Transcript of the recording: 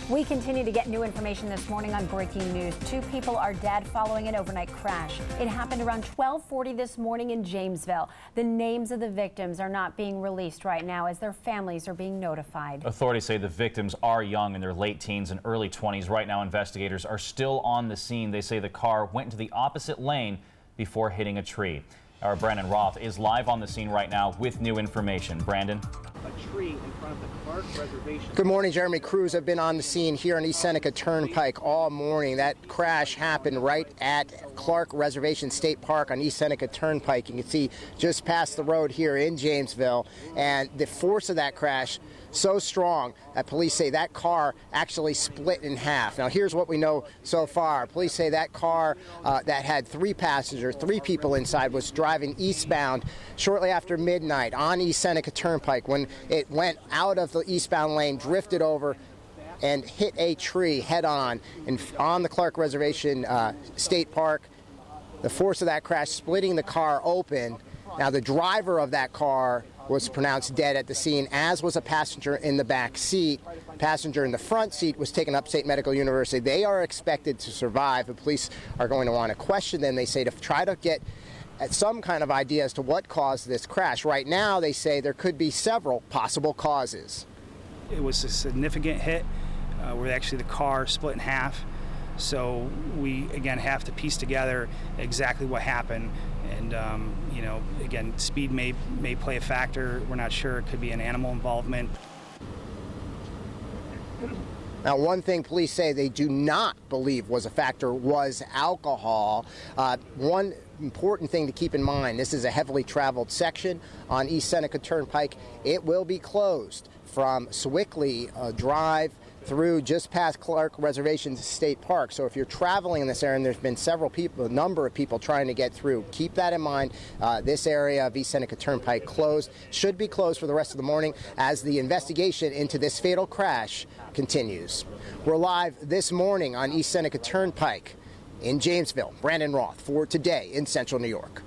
We continue to get new information this morning on breaking news. 2 people are dead following an overnight crash. It happened around 12:40 this morning in Jamesville. The names of the victims are not being released right now as their families are being notified. Authorities say the victims are young, in their late teens and early 20s. Right now, investigators are still on the scene. They say the car went into the opposite lane before hitting a tree. Our Brandon Roth is live on the scene right now with new information. Brandon? A tree in front of the Clark Reservation. Good morning, Jeremy. Crews have been on the scene here on East Seneca Turnpike all morning. That crash happened right at Clark Reservation State Park on East Seneca Turnpike. You can see just past the road here in Jamesville. And the force of that crash so strong that police say that car actually split in half. Now, here's what we know so far. Police say that car that had 3 passengers, 3 people inside, was driving eastbound shortly after midnight on East Seneca Turnpike when it went out of the eastbound lane, drifted over, and hit a tree head-on on the Clark Reservation State Park. The force of that crash splitting the car open. Now, the driver of that car was pronounced dead at the scene, as was a passenger in the back seat. Passenger in the front seat was taken upstate Medical University. They are expected to survive. The police are going to want to question them, they say, to try to get at some kind of idea as to what caused this crash. Right now, they say there could be several possible causes. It was a significant hit where actually the car split in half. So we, again, have to piece together exactly what happened. And, again, speed may play a factor. We're not sure. It could be an animal involvement. Now, one thing police say they do not believe was a factor was alcohol. One important thing to keep in mind, this is a heavily traveled section on East Seneca Turnpike. It will be closed from Swickley Drive through just past Clark Reservation State Park. So if you're traveling in this area, and there's been a number of people trying to get through, keep that in mind. This area of East Seneca Turnpike should be closed for the rest of the morning as the investigation into this fatal crash continues. We're live this morning on East Seneca Turnpike in Jamesville. Brandon Roth for Today in Central New York.